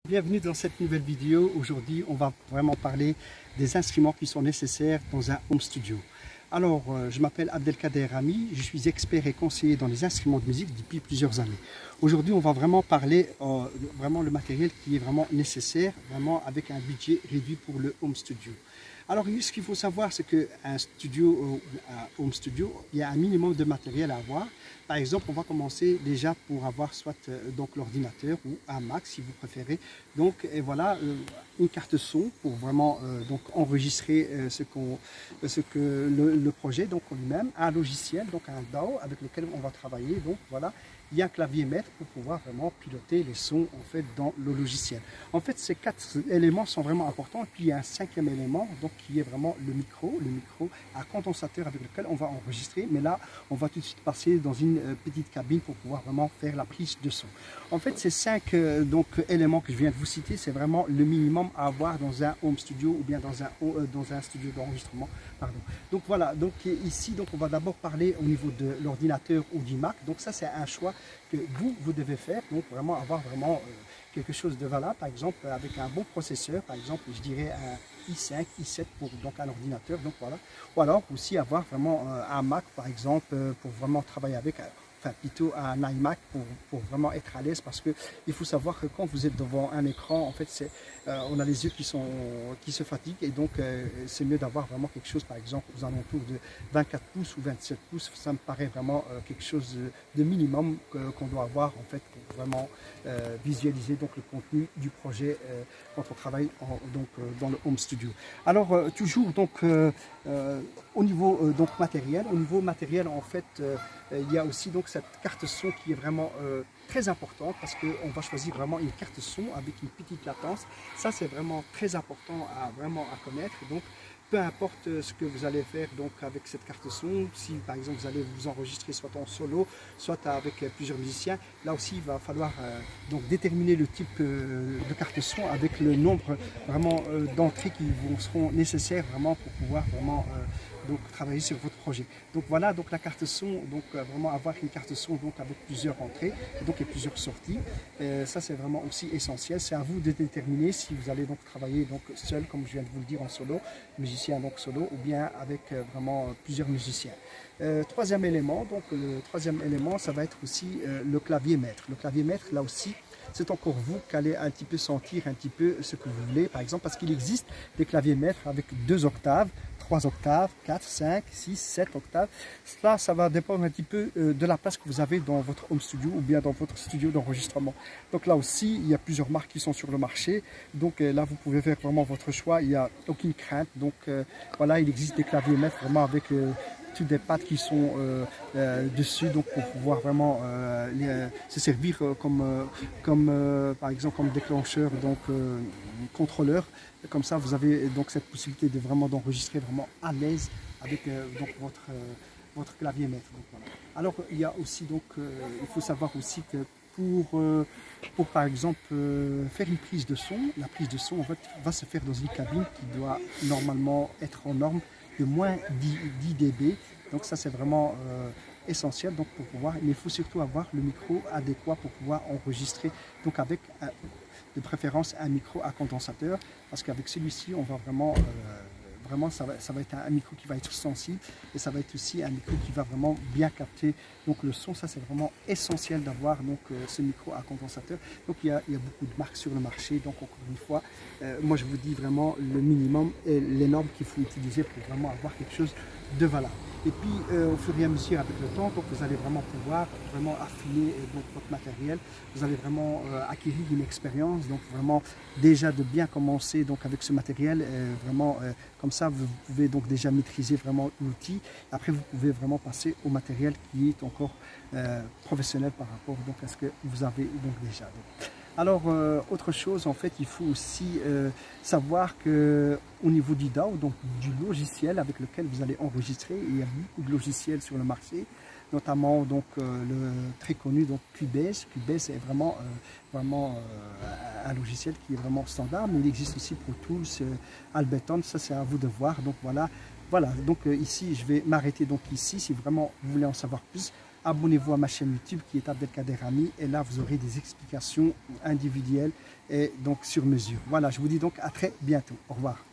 Bienvenue dans cette nouvelle vidéo. Aujourd'hui, on va vraiment parler des instruments qui sont nécessaires dans un home studio. Alors, je m'appelle Abdelkader Rami, je suis expert et conseiller dans les instruments de musique depuis plusieurs années. Aujourd'hui, on va vraiment parler vraiment le matériel qui est vraiment nécessaire, vraiment avec un budget réduit pour le home studio. Alors, ce qu'il faut savoir, c'est qu'un studio, un home studio, il y a un minimum de matériel à avoir. Par exemple, on va commencer déjà pour avoir soit donc l'ordinateur ou un Mac si vous préférez. Donc, et voilà, une carte son pour vraiment donc enregistrer le projet donc en lui-même, un logiciel, donc un DAW avec lequel on va travailler. Donc voilà, il y a un clavier maître pour pouvoir vraiment piloter les sons en fait dans le logiciel. En fait, ces quatre éléments sont vraiment importants. Et puis il y a un cinquième élément donc qui est vraiment le micro à condensateur avec lequel on va enregistrer. Mais là, on va tout de suite passer dans une petite cabine pour pouvoir vraiment faire la prise de son. En fait, ces cinq éléments que je viens de vous citer, c'est vraiment le minimum à avoir dans un home studio ou bien dans un studio d'enregistrement. Donc voilà, donc ici donc on va d'abord parler au niveau de l'ordinateur ou du Mac. Donc ça c'est un choix que vous devez faire, donc vraiment avoir vraiment quelque chose de valable, par exemple avec un bon processeur, par exemple je dirais un i5, i7 pour donc un ordinateur, donc voilà, ou alors aussi avoir vraiment un Mac par exemple pour vraiment travailler avec, enfin plutôt un iMac pour vraiment être à l'aise, parce que il faut savoir que quand vous êtes devant un écran, en fait on a les yeux qui se fatiguent, et donc c'est mieux d'avoir vraiment quelque chose par exemple aux alentours de 24 pouces ou 27 pouces. Ça me paraît vraiment quelque chose de minimum qu'on doit avoir en fait pour vraiment visualiser donc le contenu du projet quand on travaille dans le home studio. Alors toujours donc au niveau donc matériel, en fait il y a aussi donc cette carte son qui est vraiment très importante, parce qu'on va choisir vraiment une carte son avec une petite latence. Ça c'est vraiment très important à connaître. Donc peu importe ce que vous allez faire donc avec cette carte son, si par exemple vous allez vous enregistrer soit en solo, soit avec plusieurs musiciens, là aussi il va falloir donc déterminer le type de carte son avec le nombre vraiment d'entrées qui seront nécessaires vraiment pour pouvoir vraiment donc travailler sur votre projet. Donc voilà, donc la carte son, donc vraiment avoir une carte son donc avec plusieurs entrées donc et plusieurs sorties. Ça c'est vraiment aussi essentiel. C'est à vous de déterminer si vous allez donc travailler donc seul, comme je viens de vous le dire, en solo, musicien donc solo, ou bien avec vraiment plusieurs musiciens. Troisième élément, donc le troisième élément, ça va être aussi le clavier maître. Le clavier maître, là aussi, c'est encore vous qui allez un petit peu sentir un petit peu ce que vous voulez, par exemple, parce qu'il existe des claviers maîtres avec 2 octaves, 3 octaves, 4, 5, 6, 7 octaves. Cela, ça va dépendre un petit peu de la place que vous avez dans votre home studio ou bien dans votre studio d'enregistrement. Donc là aussi, il y a plusieurs marques qui sont sur le marché. Donc là, vous pouvez faire vraiment votre choix. Il n'y a aucune crainte. Donc voilà, il existe des claviers maîtres vraiment avec toutes des pattes qui sont dessus, donc pour pouvoir vraiment se servir par exemple comme déclencheur, donc contrôleur. Comme ça vous avez donc cette possibilité de vraiment d'enregistrer vraiment à l'aise avec donc votre clavier maître. Donc, voilà. Alors il y a aussi donc il faut savoir aussi que pour par exemple faire une prise de son, la prise de son en fait va se faire dans une cabine qui doit normalement être en norme de moins 10 dB. Donc ça c'est vraiment essentiel donc pour pouvoir, mais il faut surtout avoir le micro adéquat pour pouvoir enregistrer, donc avec de préférence un micro à condensateur, parce qu'avec celui-ci on va vraiment ça va être un micro qui va être sensible, et ça va être aussi un micro qui va vraiment bien capter donc le son. Ça c'est vraiment essentiel d'avoir donc ce micro à condensateur. Donc il y a beaucoup de marques sur le marché, donc encore une fois moi je vous dis vraiment le minimum et les normes qu'il faut utiliser pour vraiment avoir quelque chose de valable. Et puis au fur et à mesure avec le temps, donc vous allez vraiment pouvoir vraiment affiner donc votre matériel. Vous allez vraiment acquérir une expérience, donc vraiment déjà de bien commencer donc avec ce matériel, vraiment comme ça vous pouvez donc déjà maîtriser vraiment l'outil. Après vous pouvez vraiment passer au matériel qui est encore professionnel par rapport donc à ce que vous avez donc déjà. Donc, alors, autre chose, en fait, il faut aussi savoir qu'au niveau du DAW, donc du logiciel avec lequel vous allez enregistrer, il y a beaucoup de logiciels sur le marché, notamment donc le très connu donc Cubase. Cubase est vraiment un logiciel qui est vraiment standard, mais il existe aussi Pro Tools, Ableton. Ça c'est à vous de voir. Donc voilà, donc ici je vais m'arrêter donc ici. Si vraiment vous voulez en savoir plus, abonnez-vous à ma chaîne YouTube qui est Abdelkader Rami, et là vous aurez des explications individuelles et donc sur mesure. Voilà, je vous dis donc à très bientôt. Au revoir.